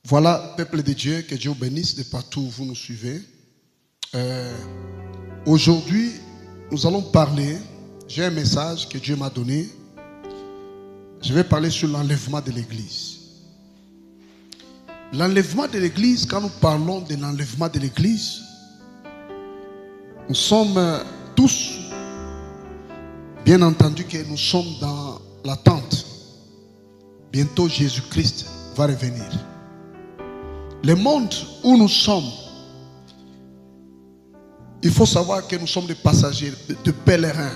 Voilà, peuple de Dieu, que Dieu vous bénisse de partout où vous nous suivez. Aujourd'hui, nous allons parler, j'ai un message que Dieu m'a donné. Je vais parler sur l'enlèvement de l'Église. L'enlèvement de l'Église, quand nous parlons de l'enlèvement de l'Église, nous sommes tous, bien entendu que nous sommes dans l'attente. Bientôt Jésus-Christ va revenir. Le monde où nous sommes, il faut savoir que nous sommes des passagers, de pèlerins.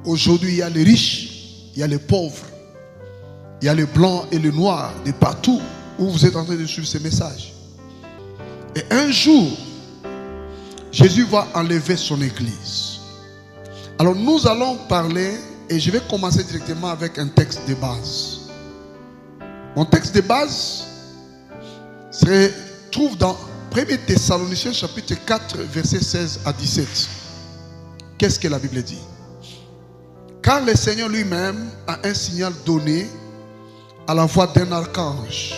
Aujourd'hui, il y a les riches, il y a les pauvres, il y a les blancs et les noirs, de partout où vous êtes en train de suivre ces messages. Et un jour, Jésus va enlever son église. Alors nous allons parler, et je vais commencer directement avec un texte de base. Mon texte de base se trouve dans 1 Thessaloniciens chapitre 4, versets 16 à 17. Qu'est-ce que la Bible dit? Car le Seigneur lui-même a un signal donné à la voix d'un archange,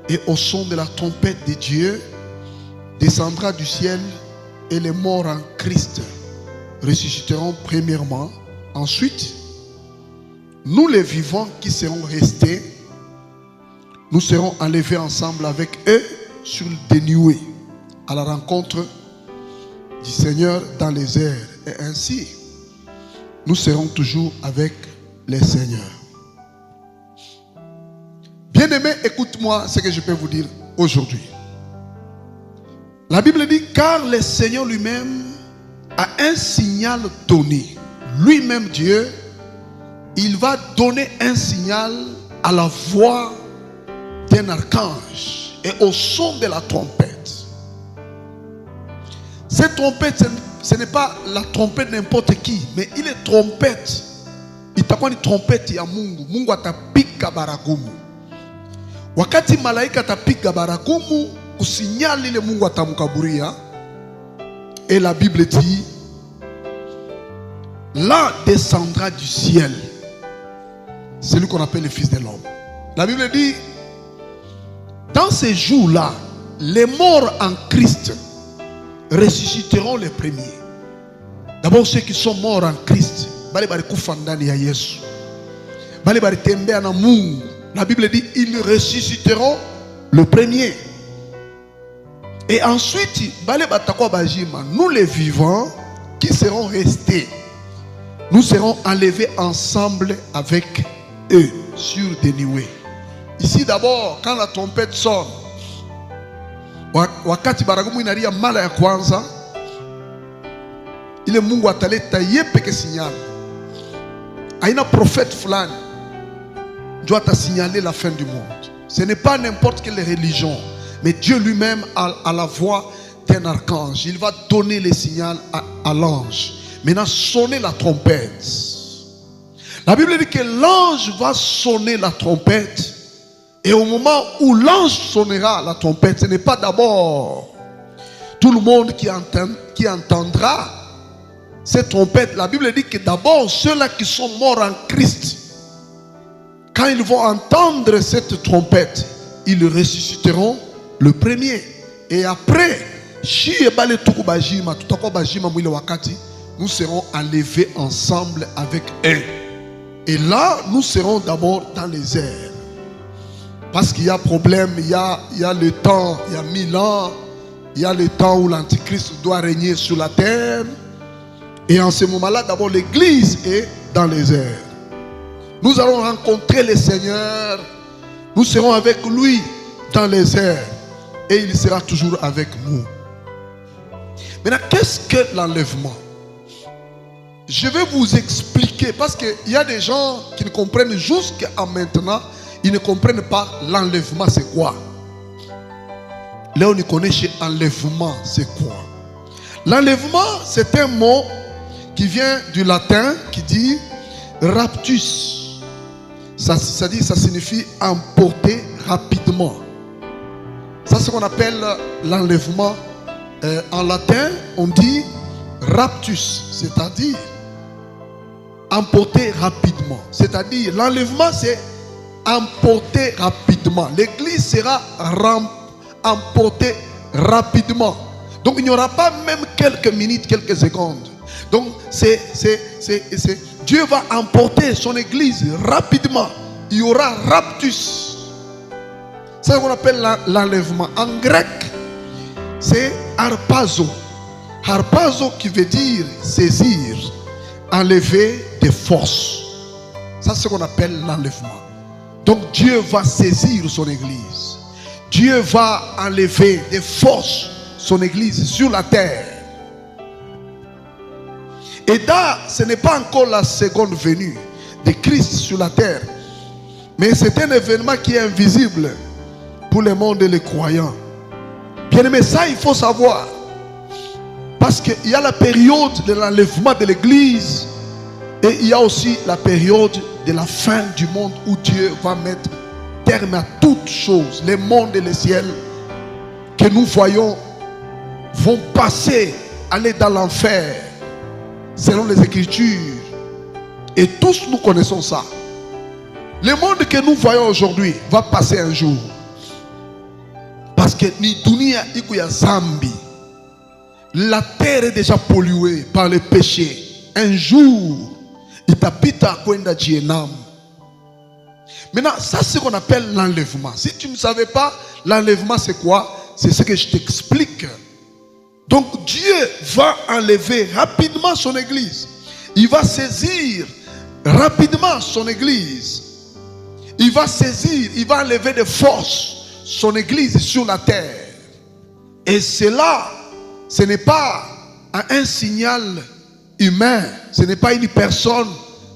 et au son de la trompette de Dieu descendra du ciel, et les morts en Christ ressusciteront premièrement. Ensuite, nous les vivants qui serons restés, nous serons enlevés ensemble avec eux sur des nuées à la rencontre du Seigneur dans les airs. Et ainsi, nous serons toujours avec les Seigneurs. Bien-aimés, écoute-moi ce que je peux vous dire aujourd'hui. La Bible dit, car le Seigneur lui-même a un signal donné. Lui-même Dieu, il va donner un signal à la voix d'un archange et au son de la trompette. Cette trompette, ce n'est pas la trompette n'importe qui, mais il est trompette. Il t'a dit trompette ya Mungu. Mungu atapika baragumu. Wakati malaika atapika baragumu, kusinyali ile Mungu atamkaburia. Et la Bible dit, là descendra du ciel celui qu'on appelle le Fils de l'homme. La Bible dit, dans ces jours-là, les morts en Christ ressusciteront les premiers. D'abord ceux qui sont morts en Christ, la Bible dit, ils ressusciteront le premier. Et ensuite, nous les vivants qui seront restés, nous serons enlevés ensemble avec eux sur des nuées. Ici d'abord, quand la trompette sonne, wakati baragumu inalia mara ya kwanza, ile Mungu ataleta yepeke signal. Aina prophète fulani doit signaler la fin du monde. Ce n'est pas n'importe quelle religion, mais Dieu lui-même a la voix d'un archange. Il va donner le signal à l'ange. Maintenant, sonner la trompette. La Bible dit que l'ange va sonner la trompette. Et au moment où l'ange sonnera la trompette, ce n'est pas d'abord tout le monde qui entendra cette trompette. La Bible dit que d'abord ceux-là qui sont morts en Christ, quand ils vont entendre cette trompette, ils ressusciteront le premier. Et après, nous serons enlevés ensemble avec eux. Et là, nous serons d'abord dans les airs. Parce qu'il y a problème, il y a le temps, il y a 1000 ans, il y a le temps où l'Antichrist doit régner sur la terre. Et en ce moment-là, d'abord l'Église est dans les airs. Nous allons rencontrer le Seigneur, nous serons avec lui dans les airs. Et il sera toujours avec nous. Maintenant, qu'est-ce que l'enlèvement? Je vais vous expliquer, parce qu'il y a des gens qui ne comprennent jusqu'à maintenant, ils ne comprennent pas l'enlèvement, c'est quoi. Là, on y connaît chez enlèvement, c'est quoi. L'enlèvement, c'est un mot qui vient du latin, qui dit raptus. Ça signifie emporter rapidement. Ça, c'est ce qu'on appelle l'enlèvement. En latin, on dit raptus, c'est-à-dire emporter rapidement. C'est-à-dire, l'enlèvement, c'est emporté rapidement. L'église sera emportée rapidement. Donc il n'y aura pas même quelques minutes, quelques secondes. Donc Dieu va emporter son église rapidement. Il y aura raptus. C'est ce qu'on appelle l'enlèvement. En grec, c'est harpazo. Harpazo qui veut dire saisir, enlever des forces. Ça c'est ce qu'on appelle l'enlèvement. Donc Dieu va saisir son église. Dieu va enlever des forces son église sur la terre. Et là, ce n'est pas encore la seconde venue de Christ sur la terre. Mais c'est un événement qui est invisible pour le monde et les croyants. Bien aimé, ça il faut savoir. Parce qu'il y a la période de l'enlèvement de l'église. Et il y a aussi la période de la fin du monde où Dieu va mettre terme à toutes choses. Les mondes et les ciels que nous voyons vont passer, aller dans l'enfer, selon les Écritures. Et tous nous connaissons ça. Le monde que nous voyons aujourd'hui va passer un jour. Parce que ni dunia ikuya zambi. La terre est déjà polluée par le péché. Un jour, itapita kwenda Jienam. Maintenant, ça c'est ce qu'on appelle l'enlèvement. Si tu ne savais pas, l'enlèvement c'est quoi? C'est ce que je t'explique. Donc Dieu va enlever rapidement son église. Il va saisir rapidement son église. Il va saisir, il va enlever de force son église sur la terre. Et cela, ce n'est pas un signal humain. Ce n'est pas une personne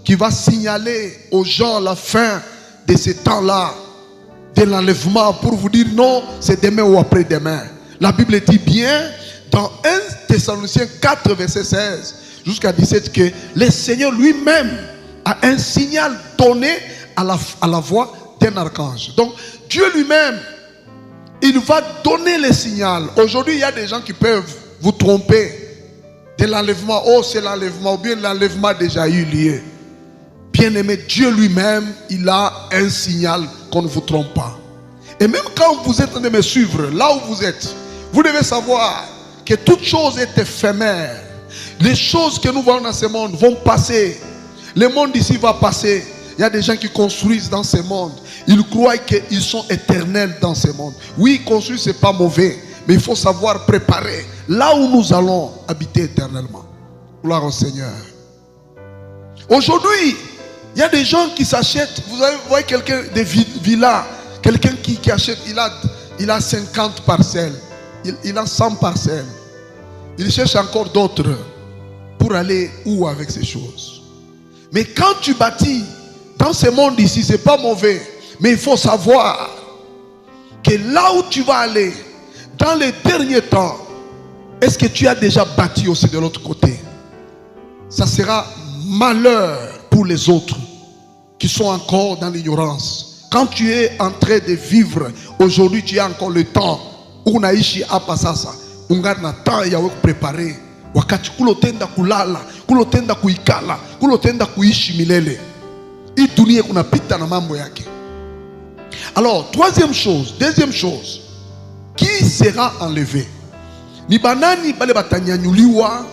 qui va signaler aux gens la fin de ce temps-là, de l'enlèvement, pour vous dire non, c'est demain ou après-demain. La Bible dit bien dans 1 Thessaloniciens 4, verset 16 jusqu'à 17 que le Seigneur lui-même a un signal donné à la voix d'un archange. Donc Dieu lui-même, il va donner le signal. Aujourd'hui, il y a des gens qui peuvent vous tromper de l'enlèvement. Oh, c'est l'enlèvement, ou bien l'enlèvement a déjà eu lieu. Bien aimé, Dieu lui-même, il a un signal qu'on ne vous trompe pas. Et même quand vous êtes en train de me suivre, là où vous êtes, vous devez savoir que toute chose est éphémère. Les choses que nous voyons dans ce monde vont passer. Le monde ici va passer. Il y a des gens qui construisent dans ce monde. Ils croient qu'ils sont éternels dans ce monde. Oui, construire, ce n'est pas mauvais. Mais il faut savoir préparer là où nous allons habiter éternellement. Gloire au Seigneur. Aujourd'hui, il y a des gens qui s'achètent. Vous voyez quelqu'un des villas. Quelqu'un qui achète, il a 50 parcelles. Il a 100 parcelles. Il cherche encore d'autres pour aller où avec ces choses. Mais quand tu bâtis dans ce monde ici, ce n'est pas mauvais. Mais il faut savoir que là où tu vas aller, dans les derniers temps, est-ce que tu as déjà bâti aussi de l'autre côté? Ça sera malheur pour les autres qui sont encore dans l'ignorance. Quand tu es en train de vivre, aujourd'hui tu as encore le temps. Unaishi hapa sasa, ungana na temps ya kuprepare. Wakati kulotenda kulala, kulotenda kuikala, kulotenda kuishi milele. Hii dunia kunapita na mambo yake. Alors, deuxième chose, qui sera enlevé? Ni banani bale batanyanyuliwa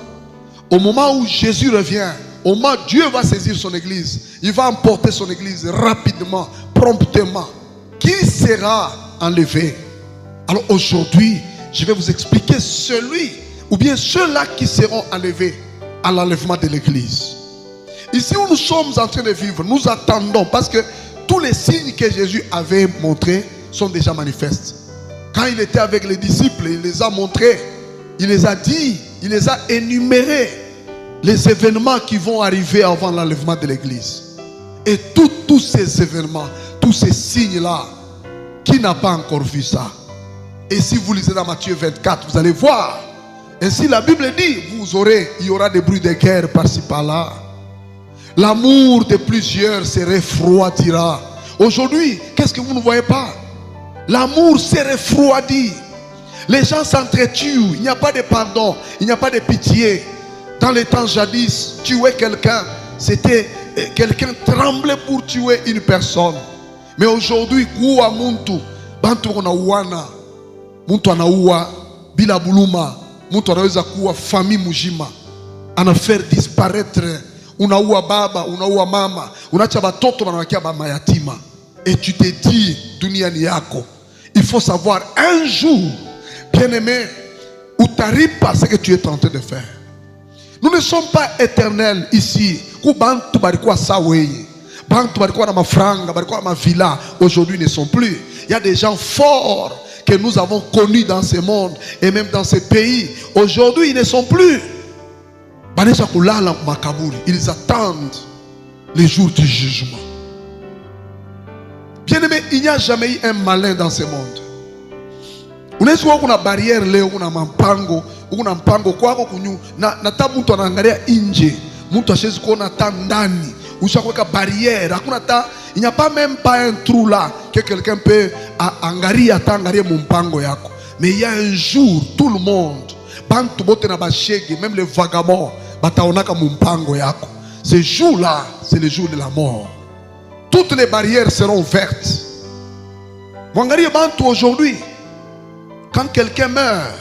au moment où Jésus revient. Au moment où Dieu va saisir son église, il va emporter son église rapidement, promptement. Qui sera enlevé? Alors aujourd'hui, je vais vous expliquer celui ou bien ceux-là qui seront enlevés à l'enlèvement de l'église. Ici où nous sommes en train de vivre, nous attendons parce que tous les signes que Jésus avait montrés sont déjà manifestes. Quand il était avec les disciples, il les a montrés, il les a dit, il les a énumérés, les événements qui vont arriver avant l'enlèvement de l'église. Et tous ces événements, tous ces signes-là, qui n'a pas encore vu ça? Et si vous lisez dans Matthieu 24, vous allez voir. Ainsi la Bible dit, il y aura des bruits de guerre par-ci par-là. L'amour de plusieurs se refroidira. Aujourd'hui, qu'est-ce que vous ne voyez pas? L'amour se refroidit. Les gens s'entretuent. Il n'y a pas de pardon. Il n'y a pas de pitié. Dans les temps jadis, tuer quelqu'un, c'était quelqu'un tremblait pour tuer une personne. Mais aujourd'hui, kuwa muntu, bantu wanauana, muntu anaua bila buluma, muntu anaweza kuwa famille mujima, ana faire disparaître, unaua baba, unaua mama, unacha batoto wanawakia ba mayatima. Et tu te dis, dunia ni yako. Il faut savoir un jour, bien-aimé, où tu n'arrives pas ce que tu es en train de faire. Nous ne sommes pas éternels ici. Aujourd'hui ne sont plus. Il y a des gens forts que nous avons connus dans ce monde et même dans ce pays. Aujourd'hui, ils ne sont plus. Ils attendent les jours du jugement. Bien-aimé, il n'y a jamais eu un malin dans ce monde. Unaweza kuwa kuna barrière leo, kuna mpango kwako kunyu na tabu mtu anaangalia nje, mtu ashezi kuona ta ndani, ushakuweka barrière, hakuna ta, il n'y a pas même pas un trou là que quelqu'un peut angalia mon mpango yako. Mais il y a un jour, tout le monde, bantu bote na bashege, même les vagabonds, bataonaka mpango yako. Ce jour-là, c'est le jour de la mort. Toutes les barrières seront vertes. Wangalie bantu aujourd'hui, quand quelqu'un meurt,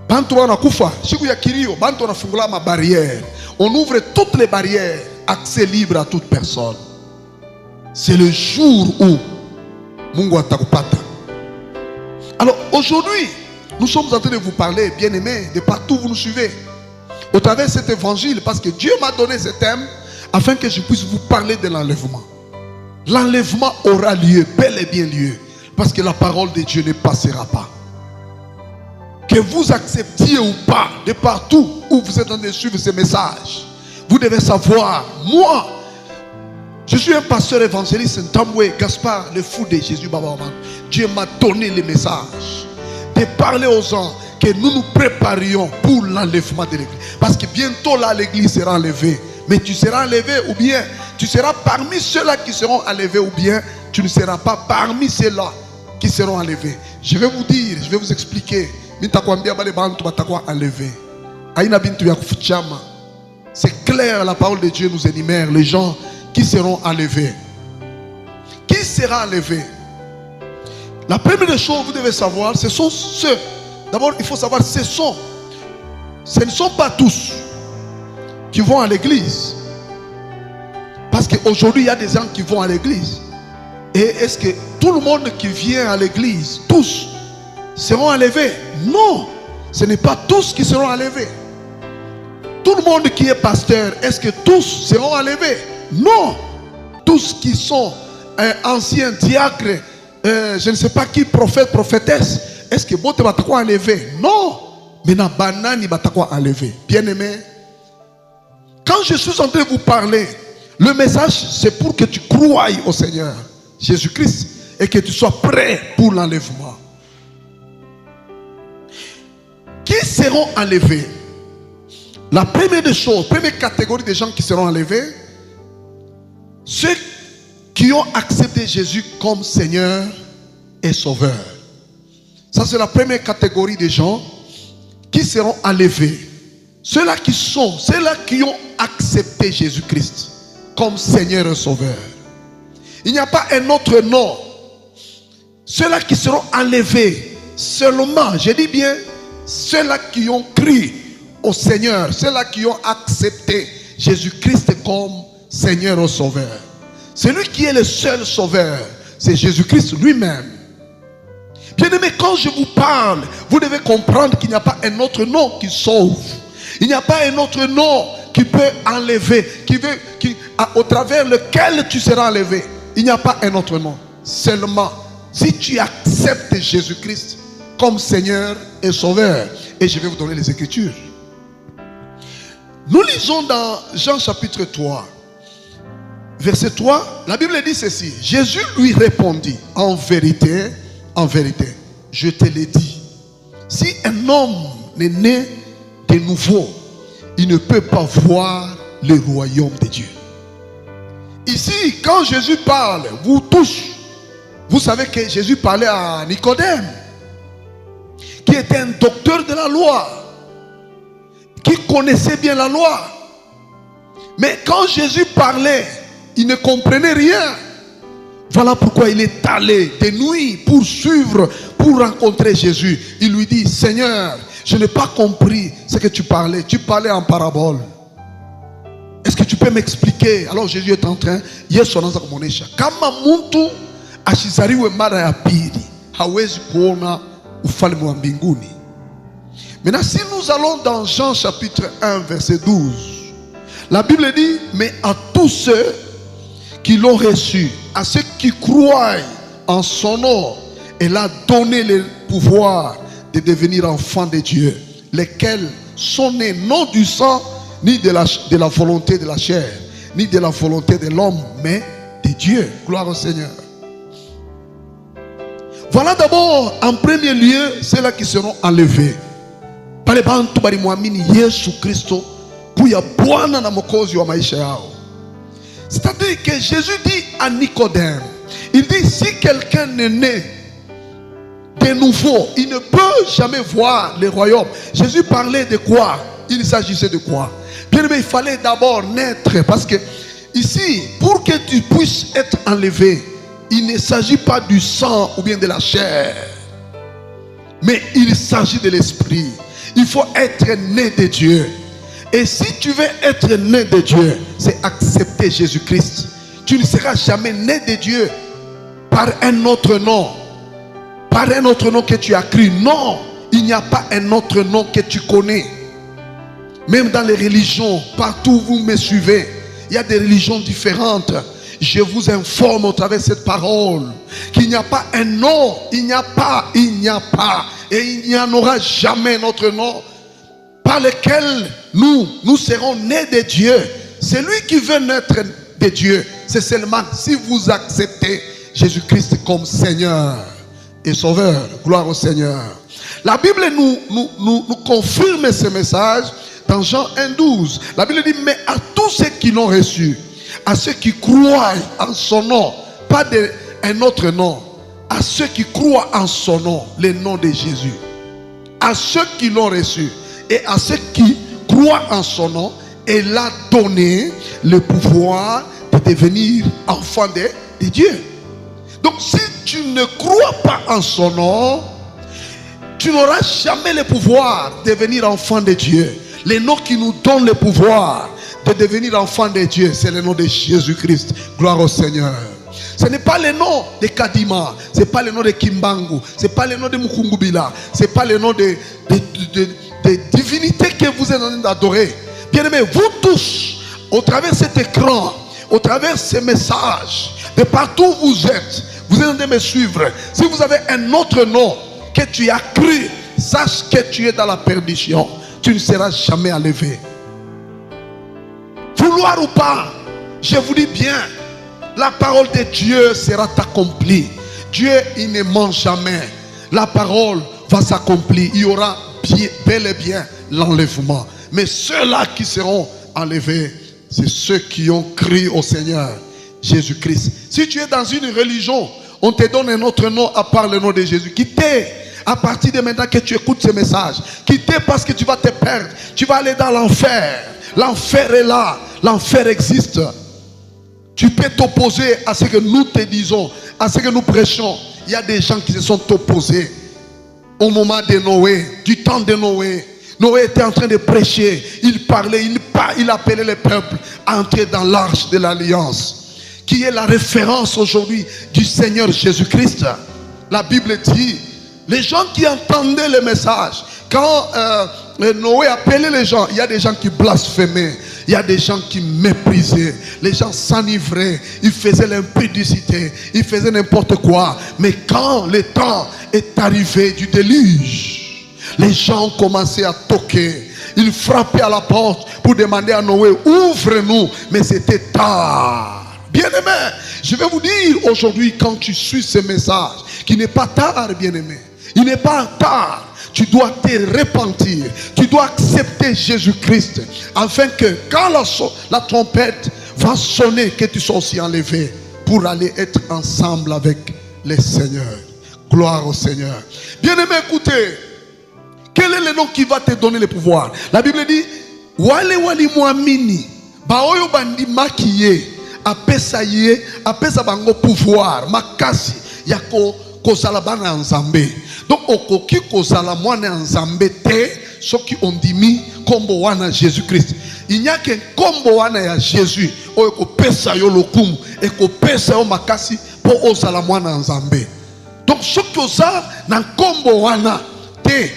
bantu wanakufa, siku ya kilio, bantu wanafungula ma barrière. On ouvre toutes les barrières, accès libre à toute personne. C'est le jour où Mungu atakupata. Alors aujourd'hui, nous sommes en train de vous parler, bien-aimés, de partout où vous nous suivez, au travers de cet évangile, parce que Dieu m'a donné ce thème afin que je puisse vous parler de l'enlèvement. L'enlèvement aura lieu, bel et bien lieu, parce que la parole de Dieu ne passera pas. Que vous acceptiez ou pas, de partout où vous êtes en train de suivre ces messages, vous devez savoir, moi, je suis un pasteur évangéliste, Ntambwe Gaspard, le fou de Jésus Baba Oman. Dieu m'a donné le message de parler aux gens que nous nous préparions pour l'enlèvement de l'église. Parce que bientôt là, l'église sera enlevée. Mais tu seras enlevé ou bien tu seras parmi ceux-là qui seront enlevés ou bien tu ne seras pas parmi ceux-là qui seront enlevés. Je vais vous dire, je vais vous expliquer. C'est clair, la parole de Dieu nous énumère les gens qui seront enlevés. Qui sera enlevé? La première chose que vous devez savoir, ce sont ceux. D'abord, il faut savoir, ce ne sont pas tous qui vont à l'église. Parce qu'aujourd'hui, il y a des gens qui vont à l'église. Et est-ce que tout le monde qui vient à l'église, tous, seront enlevés? Non, ce n'est pas tous qui seront enlevés. Tout le monde qui est pasteur, est-ce que tous seront enlevés? Non. Tous qui sont anciens diacres, je ne sais pas qui, prophète, prophétesse, est-ce que vous êtes enlevé? Non. Mais na banani batakwa enlevé. Bien-aimé, quand je suis en train de vous parler, le message c'est pour que tu croies au Seigneur Jésus-Christ et que tu sois prêt pour l'enlèvement. Qui seront enlevés? La première des choses, première catégorie des gens qui seront enlevés, ceux qui ont accepté Jésus comme Seigneur et Sauveur. Ça c'est la première catégorie des gens qui seront enlevés. Ceux-là qui ont accepté Jésus-Christ comme Seigneur et Sauveur. Il n'y a pas un autre nom. Ceux-là qui seront enlevés seulement, je dis bien, ceux-là qui ont cru au Seigneur, ceux-là qui ont accepté Jésus-Christ comme Seigneur et Sauveur. Celui qui est le seul Sauveur, c'est Jésus-Christ lui-même. Bien-aimé, quand je vous parle, vous devez comprendre qu'il n'y a pas un autre nom qui sauve. Il n'y a pas un autre nom qui peut enlever, au travers lequel tu seras enlevé. Il n'y a pas un autre nom. Seulement, si tu acceptes Jésus-Christ comme Seigneur et Sauveur. Et je vais vous donner les Écritures. Nous lisons dans Jean chapitre 3, verset 3, la Bible dit ceci. Jésus lui répondit, en vérité, je te l'ai dit. Si un homme n'est né de nouveau, il ne peut pas voir le royaume de Dieu. Ici, quand Jésus parle, vous tous, vous savez que Jésus parlait à Nicodème, qui était un docteur de la loi, qui connaissait bien la loi. Mais quand Jésus parlait, il ne comprenait rien. Voilà pourquoi il est allé de nuit pour suivre, pour rencontrer Jésus. Il lui dit, Seigneur, je n'ai pas compris ce que tu parlais. Tu parlais en parabole. Est-ce que tu peux m'expliquer? Alors Jésus est en train, kama muntu ashizaliwe mara ya pili hawezi kuona ufalme wa mbinguni. Maintenant, si nous allons dans Jean chapitre 1 verset 12, la Bible dit, mais à tous ceux qui l'ont reçu, à ceux qui croient en son nom, elle a donné le pouvoir de devenir enfants de Dieu, lesquels sont nés non du sang, ni de la volonté de la chair, ni de la volonté de l'homme, mais de Dieu. Gloire au Seigneur. Voilà d'abord, en premier lieu, ceux-là qui seront enlevés. C'est-à-dire que Jésus dit à Nicodème, il dit, si quelqu'un n'est né de nouveau, il ne peut jamais voir le royaume. Jésus parlait de quoi? Il s'agissait de quoi? Bien aimé, il fallait d'abord naître, parce que ici, pour que tu puisses être enlevé, il ne s'agit pas du sang ou bien de la chair, mais il s'agit de l'esprit. Il faut être né de Dieu. Et si tu veux être né de Dieu, c'est accepter Jésus-Christ. Tu ne seras jamais né de Dieu par un autre nom, par un autre nom que tu as cru. Non, il n'y a pas un autre nom que tu connais. Même dans les religions, partout où vous me suivez, il y a des religions différentes. Je vous informe au travers de cette parole qu'il n'y a pas un nom, il n'y a pas, et il n'y en aura jamais un autre nom par lequel nous serons nés de Dieu. Celui qui veut naître de Dieu, c'est seulement si vous acceptez Jésus-Christ comme Seigneur et Sauveur. Gloire au Seigneur. La Bible nous confirme ce message dans Jean 1,12. La Bible dit, mais à tous ceux qui l'ont reçu, à ceux qui croient en son nom, pas un autre nom, à ceux qui croient en son nom, le nom de Jésus, à ceux qui l'ont reçu et à ceux qui croient en son nom, elle a donné le pouvoir de devenir enfant de Dieu. Donc si tu ne crois pas en son nom, tu n'auras jamais le pouvoir de devenir enfant de Dieu. Le nom qui nous donne le pouvoir de devenir enfant de Dieu, c'est le nom de Jésus-Christ. Gloire au Seigneur. Ce n'est pas le nom de Kadima, ce n'est pas le nom de Kimbangu, ce n'est pas le nom de Mukungubila, ce n'est pas le nom de divinité que vous êtes en train d'adorer. Bien aimés, vous tous, au travers de cet écran, au travers de ces messages, de partout où vous êtes en train de me suivre. Si vous avez un autre nom que tu as cru, sache que tu es dans la perdition. Tu ne seras jamais enlevé. Vouloir ou pas, je vous dis bien, la parole de Dieu sera accomplie. Dieu, il ne ment jamais. La parole va s'accomplir. Il y aura bel et bien l'enlèvement. Mais ceux-là qui seront enlevés, c'est ceux qui ont cru au Seigneur Jésus-Christ. Si tu es dans une religion, on te donne un autre nom à part le nom de Jésus. Quittez. À partir de maintenant que tu écoutes ce message, quittez parce que tu vas te perdre. Tu vas aller dans l'enfer. L'enfer est là. L'enfer existe. Tu peux t'opposer à ce que nous te disons, à ce que nous prêchons. Il y a des gens qui se sont opposés au moment de Noé, du temps de Noé. Noé était en train de prêcher. Il parlait, il appelait le peuple à entrer dans l'arche de l'alliance, qui est la référence aujourd'hui du Seigneur Jésus-Christ. La Bible dit, les gens qui entendaient le message, quand Noé appelait les gens, il y a des gens qui blasphémaient, il y a des gens qui méprisaient, les gens s'enivraient, ils faisaient l'impudicité, ils faisaient n'importe quoi. Mais quand le temps est arrivé du déluge, les gens ont commencé à toquer. Ils frappaient à la porte pour demander à Noé, ouvre-nous, mais c'était tard. Bien-aimé, je vais vous dire aujourd'hui, quand tu suis ce message, qu'il n'est pas tard, bien-aimé. Il n'est pas tard. Tu dois te repentir. Tu dois accepter Jésus-Christ. Afin que quand la trompette va sonner, que tu sois aussi enlevé pour aller être ensemble avec le Seigneur. Gloire au Seigneur. Bien-aimé, écoutez. Quel est le nom qui va te donner le pouvoir? La Bible dit, Wale wali muamini, baoyo bandi makiye, apesa ye apesa bango pouvoir makasi ya kozala bana nzambe. Donc okoki kozala mwana nzambe te soki ondimi kombo wana Jésus Christ. Il n'y a qu'un kombo wana ya Jésus oyo kopesa yo lokumu et kopesa yo makasi po ozala mwana nzambe. Donc soki oza na kombo wana te,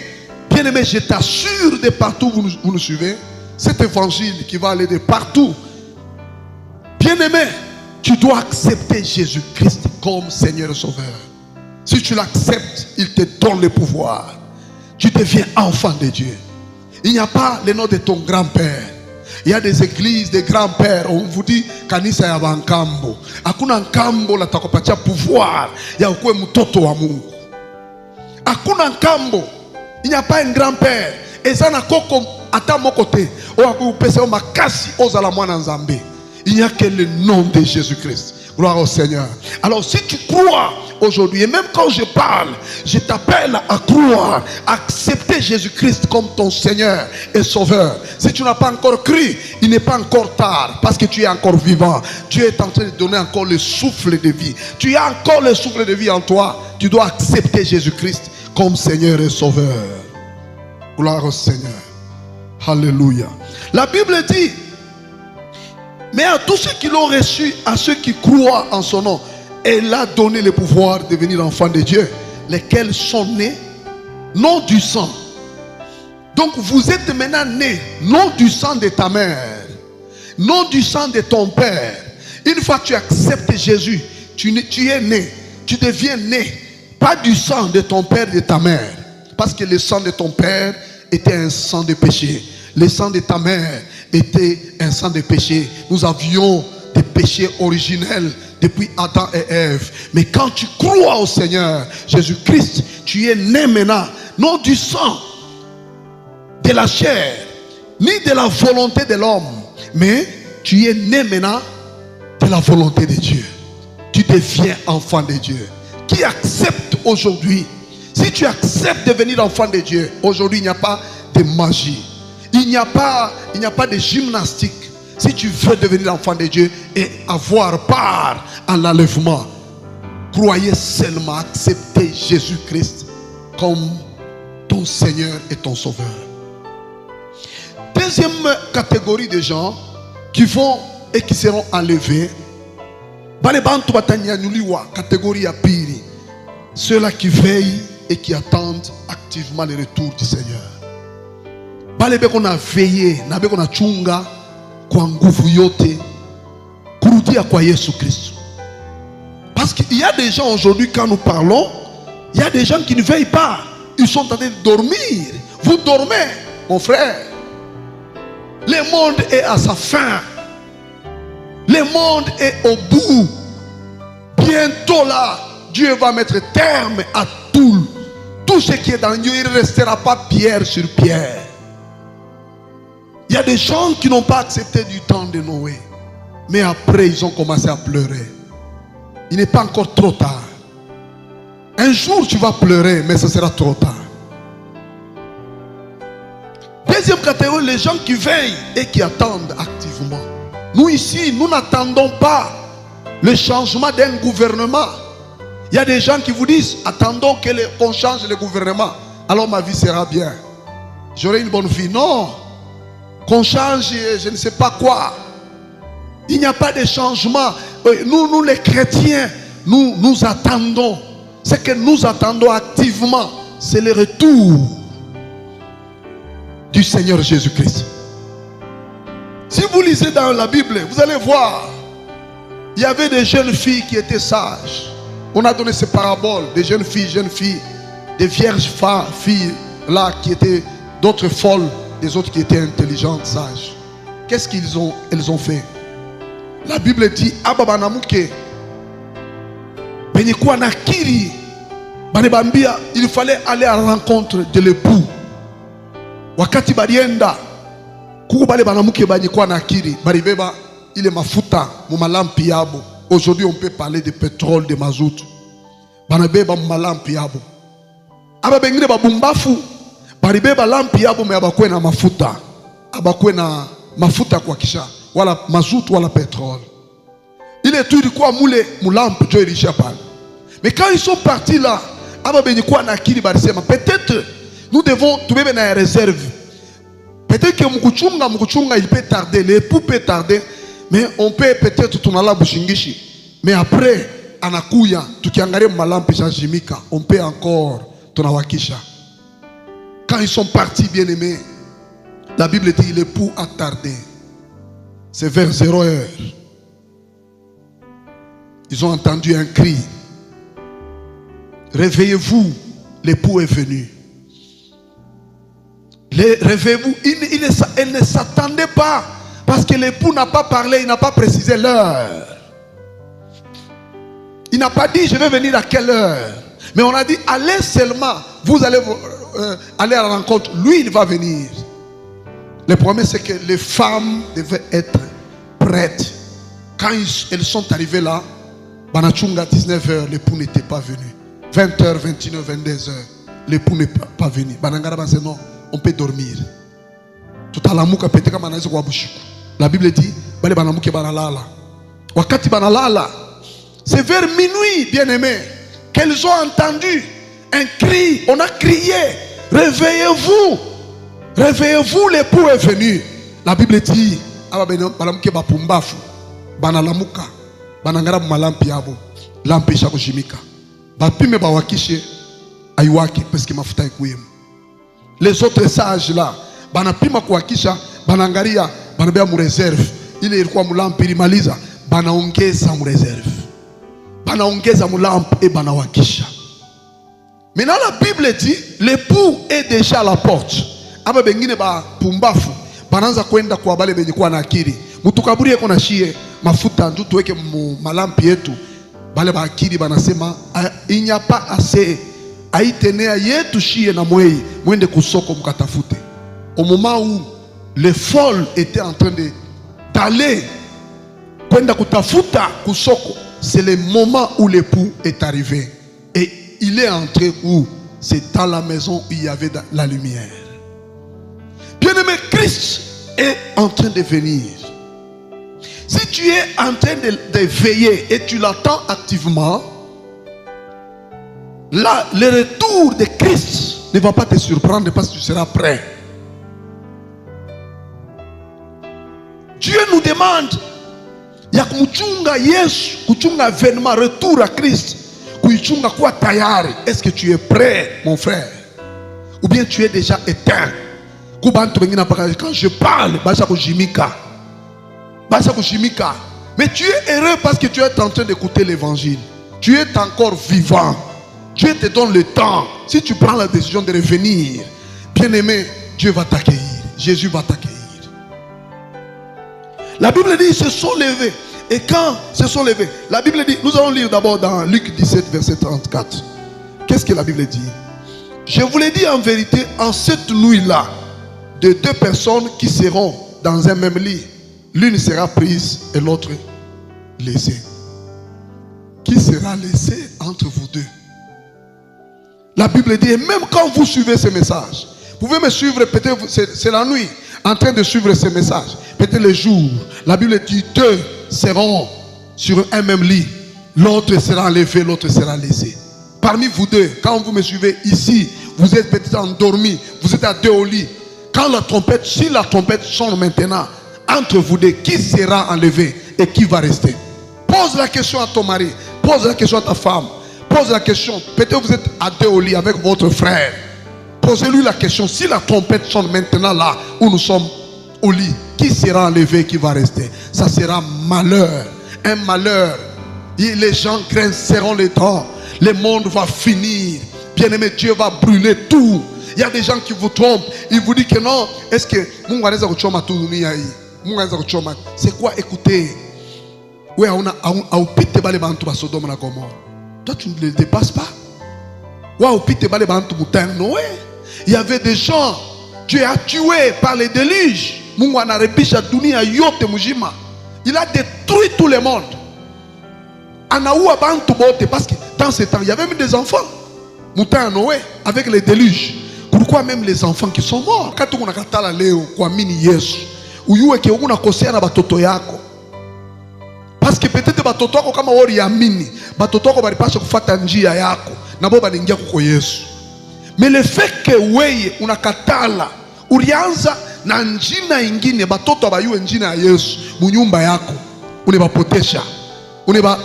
bien aimé, je t'assure, de partout vous nous suivez, cet évangile qui va aller de partout. Bien aimé, tu dois accepter Jésus-Christ comme Seigneur et Sauveur. Si tu l'acceptes, il te donne le pouvoir. Tu deviens enfant de Dieu. Il n'y a pas le nom de ton grand-père. Il y a des églises, des grands-pères. On vous dit kanisa ya bankambo. Hakuna nkambo la takopatia pouvoir ya ukwe mtoto wa Mungu. Hakuna nkambo. Il n'y a pas un grand-père. Ezana koko ata mokote. O akupesa o makasi ozala mwana nzambe. Il n'y a que le nom de Jésus-Christ. Gloire au Seigneur. Alors si tu crois aujourd'hui, et même quand je parle, je t'appelle à croire, à accepter Jésus-Christ comme ton Seigneur et Sauveur. Si tu n'as pas encore cru, il n'est pas encore tard, parce que tu es encore vivant. Dieu est en train de donner encore le souffle de vie. Tu as encore le souffle de vie en toi. Tu dois accepter Jésus-Christ comme Seigneur et Sauveur. Gloire au Seigneur. Alléluia. La Bible dit, mais à tous ceux qui l'ont reçu, à ceux qui croient en son nom, elle a donné le pouvoir de devenir enfants de Dieu, lesquels sont nés non du sang. Donc vous êtes maintenant nés non du sang de ta mère, non du sang de ton père. Une fois que tu acceptes Jésus, tu es né, tu deviens né, pas du sang de ton père et de ta mère, parce que le sang de ton père était un sang de péché. Le sang de ta mère était un sang de péché. Nous avions des péchés originels depuis Adam et Ève. Mais quand tu crois au Seigneur Jésus-Christ, tu es né maintenant, non du sang de la chair, ni de la volonté de l'homme, mais tu es né maintenant de la volonté de Dieu. Tu deviens enfant de Dieu. Qui accepte aujourd'hui? Si tu acceptes de devenir enfant de Dieu, aujourd'hui il n'y a pas de magie. Il n'y a pas de gymnastique. Si tu veux devenir enfant de Dieu et avoir part à l'enlèvement, croyez seulement, accepter Jésus-Christ comme ton Seigneur et ton Sauveur. Deuxième catégorie de gens qui vont et qui seront enlevés, catégorie à pire, ceux-là qui veillent et qui attendent activement le retour du Seigneur. Balebe kona veillé, nabe kona chunga kwa nguvu yote kurudia kwa Yesu Christ. Parce qu'il y a des gens aujourd'hui, quand nous parlons, il y a des gens qui ne veillent pas. Ils sont en train de dormir. Vous dormez, mon frère. Le monde est à sa fin. Le monde est au bout. Bientôt là, Dieu va mettre terme à tout. Tout ce qui est dans Dieu, il ne restera pas pierre sur pierre. Il y a des gens qui n'ont pas accepté du temps de Noé. Mais après, ils ont commencé à pleurer. Il n'est pas encore trop tard. Un jour, tu vas pleurer, mais ce sera trop tard. Deuxième catégorie, les gens qui veillent et qui attendent activement. Nous ici, nous n'attendons pas le changement d'un gouvernement. Il y a des gens qui vous disent, attendons qu'on change le gouvernement, alors ma vie sera bien. J'aurai une bonne vie. Non. Qu'on change je ne sais pas quoi. Il n'y a pas de changement. Nous les chrétiens, nous attendons. Ce que nous attendons activement, c'est le retour du Seigneur Jésus-Christ. Si vous lisez dans la Bible, vous allez voir, il y avait des jeunes filles qui étaient sages. On a donné ces paraboles, des jeunes filles, des vierges filles là qui étaient d'autres folles, des autres qui étaient intelligentes, sages. Qu'est-ce elles ont fait? La Bible dit, il fallait aller à la rencontre de l'époux. Wakati barienda kuku bale banamuke banyekwa na akili baribeba ile mafuta mu malampi yabo. Aujourd'hui on peut parler de pétrole, de mazout. Banabeba mu malampi yabo. Aba bengine babumbafu baribeba lampi yabo me abakwe na mafuta. Abakwe na mafuta kwa kisha wala mazout wala pétrole. Il est tout de quoi moulé, moulampe, Dieu est pas. Mais quand ils sont partis là, peut-être nous devons trouver une réserve. Peut-être que Mukuchunga, il peut tarder, l'époux peut tarder, mais on peut peut-être tourner là Bushingishi. Mais après, Anakuya, Tukiangare Malampe Jimika, on peut encore Tonawakisha. Quand ils sont partis, bien aimés, la Bible dit l'époux a tardé. C'est vers 0 heure. Ils ont entendu un cri. Réveillez-vous, l'époux est venu. Réveillez-vous. Elle ne s'attendait pas. Parce que l'époux n'a pas parlé, il n'a pas précisé l'heure. Il n'a pas dit je vais venir à quelle heure. Mais on a dit allez seulement. Vous allez aller à la rencontre. Lui, il va venir. Le problème, c'est que les femmes devaient être prêtes. Quand elles sont arrivées là, Banachunga, 19h, l'époux n'était pas venu. 20h, 21h, 22h, l'époux n'est pas venu. Banangara, c'est non, on peut dormir. Tout à la mouka pété comme la Bible dit, wakati banalala. C'est vers minuit, bien-aimés, qu'elles ont entendu un cri. On a crié, réveillez-vous. Réveillez-vous, l'époux est venu. La Bible dit, banalamuka, banangara malampi yabo, lampi shako jimika. Bapime bawakishe, ayuaki, parce que mafuta ekuyemu. Les autres sages là, banapima kuwakisha, banangaria, banabea mu réserve. Ile ilikuwa mulampi ilimaliza, banaongeza mu réserve. Banaongeza mulampi et banawakisha. Maintenant la Bible dit, l'époux est déjà à la porte. Aba bengine ba pumbafu bananza kwenda kwa bale benye kuwa na akili. Mutukaburi eko na shie mafuta ndio tuweke malampi yetu. Bale ba akili banasema il n'y a pas assez. Aitenea yetu shie na mwei mwende kusoko mkatafute. Au moment où les folles étaient en train d'aller kwenda kutafuta kusoko, c'est le moment où l'époux est arrivé. Et il est entré où? C'est dans la maison où il y avait la lumière. Bien-aimé, Christ est en train de venir. Si tu es en train de veiller et tu l'attends activement, là, le retour de Christ ne va pas te surprendre parce que tu seras prêt. Dieu nous demande, ya kumuchunga Yesu, kuchunga événement, retour à Christ, kuichunga kwa tayari. Est-ce que tu es prêt, mon frère? Ou bien tu es déjà éteint? Quand je parle, mais tu es heureux parce que tu es en train d'écouter l'évangile. Tu es encore vivant. Dieu te donne le temps. Si tu prends la décision de revenir, bien aimé, Dieu va t'accueillir. Jésus va t'accueillir. La Bible dit, ils se sont levés. Et quand ils se sont levés, la Bible dit, nous allons lire d'abord dans Luc 17, verset 34. Qu'est-ce que la Bible dit? Je vous l'ai dit en vérité, en cette nuit-là, de deux personnes qui seront dans un même lit, l'une sera prise et l'autre laissée. Qui sera laissé entre vous deux? La Bible dit, et même quand vous suivez ce message, vous pouvez me suivre, peut-être c'est la nuit, en train de suivre ce message, peut-être le jour. La Bible dit, deux seront sur un même lit, l'autre sera enlevé, l'autre sera laissé. Parmi vous deux, quand vous me suivez ici, vous êtes peut-être endormis, vous êtes à deux au lit. Quand la trompette, si la trompette sonne maintenant, entre vous deux, qui sera enlevé et qui va rester? Pose la question à ton mari, pose la question à ta femme, pose la question. Peut-être vous êtes à deux au lit avec votre frère. Posez-lui la question, si la trompette sonne maintenant là où nous sommes au lit, qui sera enlevé et qui va rester? Ça sera malheur, un malheur. Et les gens grinceront les dents, le monde va finir. Bien-aimé, Dieu va brûler tout. Il y a des gens qui vous trompent. Ils vous disent que non. Est-ce que c'est quoi écouter? Oui, toi tu ne le dépasses pas. Il y avait des gens, Dieu a tué par les déluges. Il a détruit tout le monde. Parce que dans ce temps, il y avait même des enfants. Avec les déluges. Pourquoi même les enfants qui sont morts? Parce que peut-être te batoto wako kama wori amini, batoto wako balipasha kufuata njia yako na bo balingia kuko Yesu. Mais le fait que weye unakatala, ulianza na njina ingine, batoto abayue njina ya Yesu munyumba yako, unebapotesha,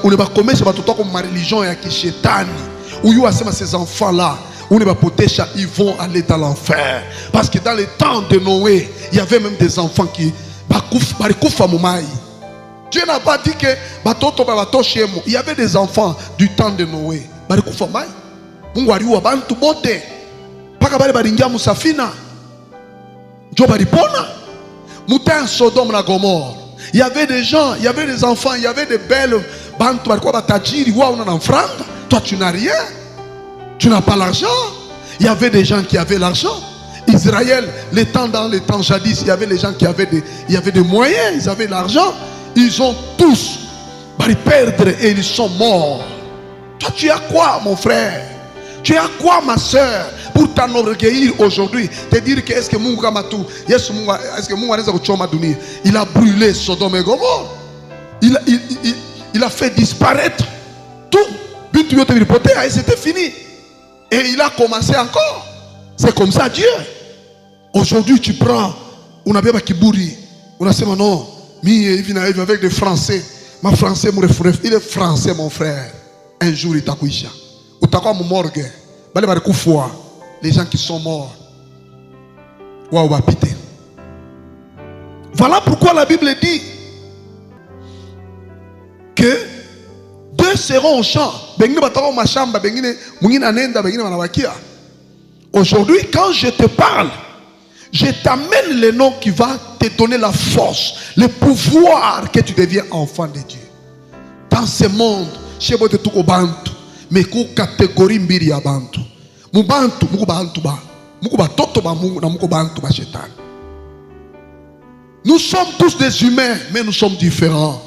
unebakomesha batoto wako ma religion ya kishetani. Uyu asema ces enfants là, unebapotesha, ils vont aller dans l'enfer. Parce que dans le temps de Noé, il y avait même des enfants qui barikufa mumai. Dieu n'a pas dit que batoto babatoshemo. Il y avait des enfants du temps de Noé. Barikufa mai. Mungu aliua bantu bote. Paka bale baringia musafina. Dieu baripona. Mutin Sodome na Gomorre. Il y avait des gens, il y avait des enfants, il y avait des belles bantu barikuwa batajiri wa una na franga. Toi tu n'as rien. Tu n'as pas l'argent. Il y avait des gens qui avaient l'argent. Israël, dans les temps jadis, il y avait les gens qui avaient des moyens, ils avaient l'argent. Ils ont tous perdre et ils sont morts. Toi, tu as quoi, mon frère? Tu as quoi, ma soeur, pour t'enorgueillir aujourd'hui? Te dire que est-ce que Mungu Kamatu, est-ce que Mungu anaweza kuchoma dunia? Il a brûlé Sodome et Gomorre. Il a fait disparaître tout. Et c'était fini. Et il a commencé encore. C'est comme ça Dieu. Aujourd'hui tu prends, on a bien kiburi, on a dit non, avec des Français, ma Français, il est français mon frère. Un jour il t'a couché. Ou t'as quoi mon morgue? Les gens qui sont morts. Voilà pourquoi la Bible dit que deux seront au champ. Aujourd'hui, quand je te parle, je t'amène le nom qui va te donner la force, le pouvoir que tu deviens enfant de Dieu. Dans ce monde, chez vous, tu es bantu, mais quelle catégorie mbiri ya bantu? Mubantu, muku bantu ba, muku ba toto ba mungu na muku bantu ba shetan. Nous sommes tous des humains, mais nous sommes différents.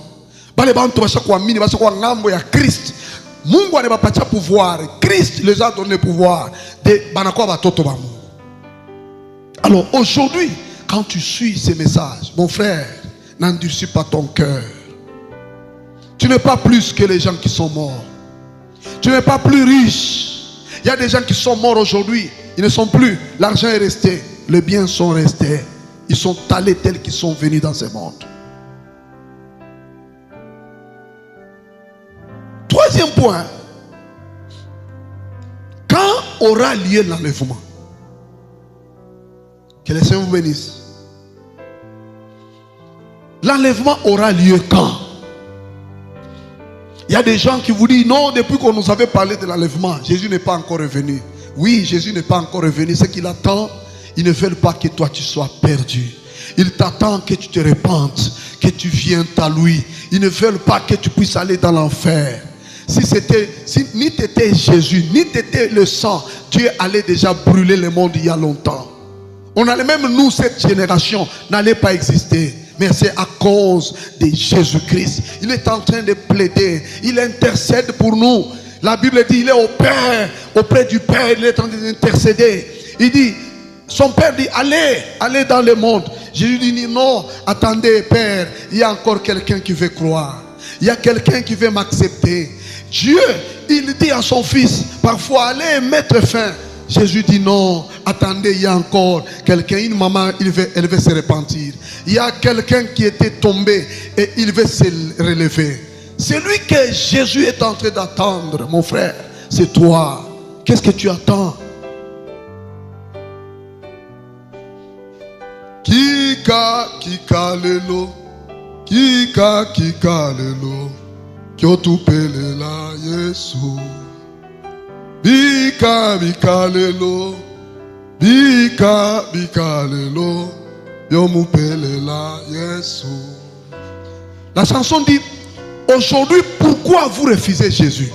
Bale bantu ba shakwa mini, ba shakwa ngambo ya Christ. Mungu ane ba pacha pouvoir. Christ les a donné pouvoir. De banakwa ba toto ba mungu. Alors aujourd'hui, quand tu suis ces messages, mon frère, n'endurcis pas ton cœur. Tu n'es pas plus que les gens qui sont morts. Tu n'es pas plus riche. Il y a des gens qui sont morts aujourd'hui. Ils ne sont plus. L'argent est resté. Les biens sont restés. Ils sont allés tels qu'ils sont venus dans ce monde. Troisième point. Quand aura lieu l'enlèvement? Que les Seigneur vous bénisse. L'enlèvement aura lieu quand? Il y a des gens qui vous disent non, depuis qu'on nous avait parlé de l'enlèvement, Jésus n'est pas encore revenu. Oui, Jésus n'est pas encore revenu. Ce qu'il attend, il ne veut pas que toi tu sois perdu. Il t'attend que tu te repentes, que tu viennes à lui. Il ne veut pas que tu puisses aller dans l'enfer. Si ni t'étais Jésus, ni t'étais le sang, Dieu allait déjà brûler le monde il y a longtemps. On allait même nous, cette génération, n'allait pas exister. Mais c'est à cause de Jésus-Christ. Il est en train de plaider. Il intercède pour nous. La Bible dit, il est au Père, auprès du Père, il est en train d'intercéder. Il dit, son Père dit, allez dans le monde. Jésus dit, non, attendez Père, il y a encore quelqu'un qui veut croire. Il y a quelqu'un qui veut m'accepter. Dieu, il dit à son Fils, parfois, allez mettre fin. Jésus dit non, attendez, il y a encore quelqu'un, une maman, elle veut se repentir. Il y a quelqu'un qui était tombé et il veut se relever. Celui que Jésus est en train d'attendre, mon frère, c'est toi. Qu'est-ce que tu attends? Kika lelo, kika lelo, kyotupele la Yesu. Bika lelo, bika lelo, yomupele la Yesu. La chanson dit, aujourd'hui, pourquoi vous refusez Jésus?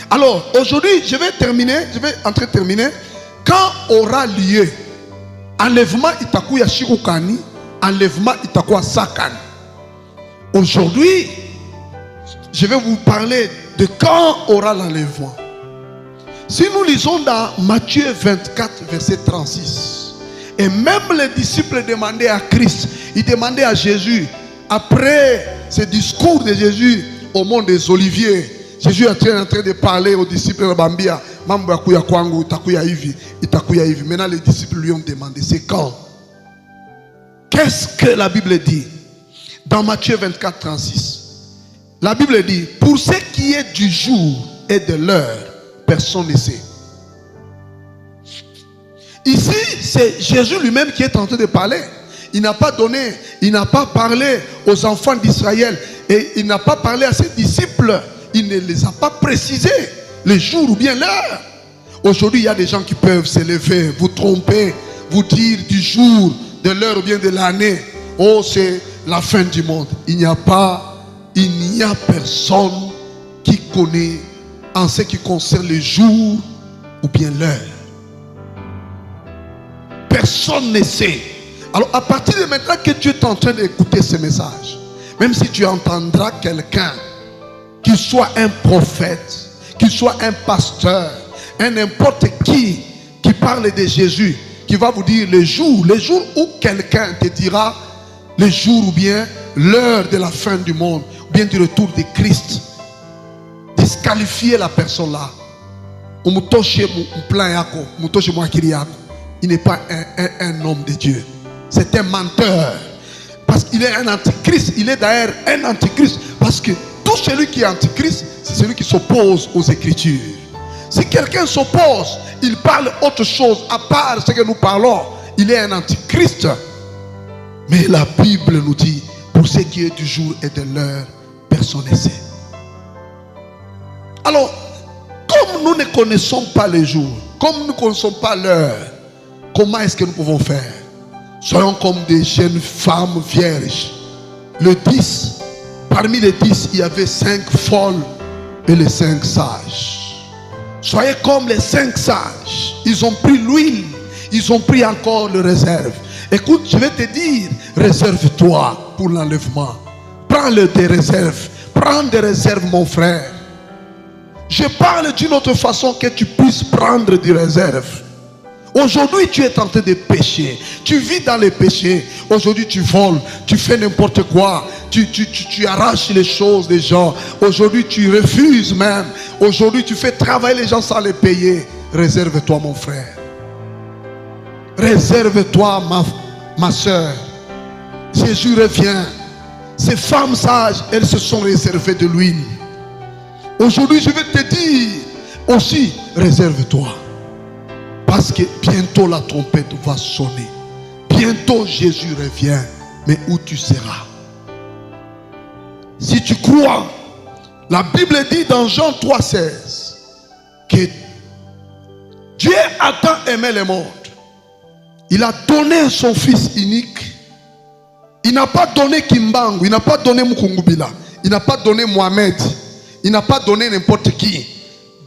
Alors, aujourd'hui, je vais entrer terminer. Quand aura lieu enlèvement itakuya shikukani, enlèvement itakuya sakani. Aujourd'hui, je vais vous parler de quand aura l'enlèvement. Si nous lisons dans Matthieu 24, verset 36, et même les disciples demandaient à Christ, ils demandaient à Jésus, après ce discours de Jésus au monde des Oliviers, Jésus est en train de parler aux disciples de Bambia. Maintenant, les disciples lui ont demandé, c'est quand? Qu'est-ce que la Bible dit? Dans Matthieu 24, 36, la Bible dit, pour ce qui est du jour et de l'heure, personne ne sait. Ici, c'est Jésus lui-même qui est en train de parler. Il n'a pas parlé aux enfants d'Israël et il n'a pas parlé à ses disciples. Il ne les a pas précisés, le jour ou bien l'heure. Aujourd'hui, il y a des gens qui peuvent se lever, vous tromper, vous dire du jour, de l'heure ou bien de l'année. Oh, c'est la fin du monde. Il n'y a personne qui connaît en ce qui concerne le jour ou bien l'heure. Personne ne sait. Alors à partir de maintenant que tu es en train d'écouter ce message, même si tu entendras quelqu'un, qu'il soit un prophète, qu'il soit un pasteur, n'importe qui parle de Jésus, qui va vous dire le jour où quelqu'un te dira le jour ou bien l'heure de la fin du monde, ou bien du retour de Christ, disqualifier la personne là. Il n'est pas un homme de Dieu. C'est un menteur. Parce qu'il est un antichrist. Il est d'ailleurs un antichrist. Parce que tout celui qui est antichrist, c'est celui qui s'oppose aux Écritures. Si quelqu'un s'oppose, il parle autre chose à part ce que nous parlons, il est un antichrist. Mais la Bible nous dit, pour ce qui est du jour et de l'heure, personne ne sait. Alors, comme nous ne connaissons pas les jours, comme nous ne connaissons pas l'heure, comment est-ce que nous pouvons faire? Soyons comme des jeunes femmes vierges. Parmi les 10, il y avait 5 folles et les 5 sages. Soyez comme les 5 sages. Ils ont pris l'huile, ils ont pris encore le réserve. Écoute, je vais te dire, réserve-toi pour l'enlèvement. Prends des réserves. Prends des réserves, mon frère. Je parle d'une autre façon que tu puisses prendre des réserves. Aujourd'hui, tu es en train de pécher. Tu vis dans les péchés. Aujourd'hui, tu voles. Tu fais n'importe quoi. Tu arraches les choses des gens. Aujourd'hui, tu refuses même. Aujourd'hui, tu fais travailler les gens sans les payer. Réserve-toi, mon frère. Réserve-toi, ma soeur. Jésus revient. Ces femmes sages, elles se sont réservées de l'huile. Aujourd'hui, je vais te dire aussi, réserve-toi. Parce que bientôt la trompette va sonner. Bientôt Jésus revient. Mais où tu seras? Si tu crois, la Bible dit dans Jean 3,16 que Dieu a tant aimé le monde. Il a donné son fils unique. Il n'a pas donné Kimbangu. Il n'a pas donné Mukungubila. Il n'a pas donné Mohamed. Il n'a pas donné n'importe qui.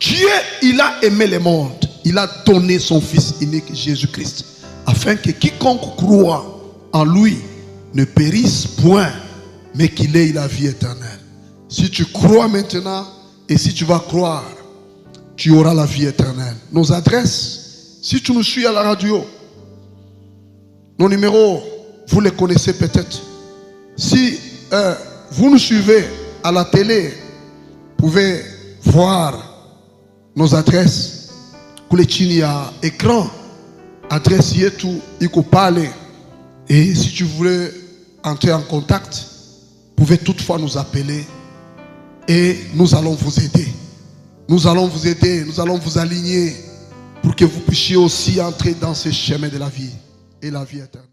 Dieu, il a aimé le monde. Il a donné son fils unique, Jésus-Christ, afin que quiconque croit en lui ne périsse point, mais qu'il ait la vie éternelle. Si tu crois maintenant et si tu vas croire, tu auras la vie éternelle. Nos adresses, si tu nous suis à la radio, nos numéros, vous les connaissez peut-être. Si vous nous suivez à la télé, vous pouvez voir nos adresses. Il y a écran, adresse yetu, iko pale. Et si tu voulais entrer en contact, vous pouvez toutefois nous appeler et nous allons vous aider. Nous allons vous aider, nous allons vous aligner pour que vous puissiez aussi entrer dans ce chemin de la vie et la vie éternelle.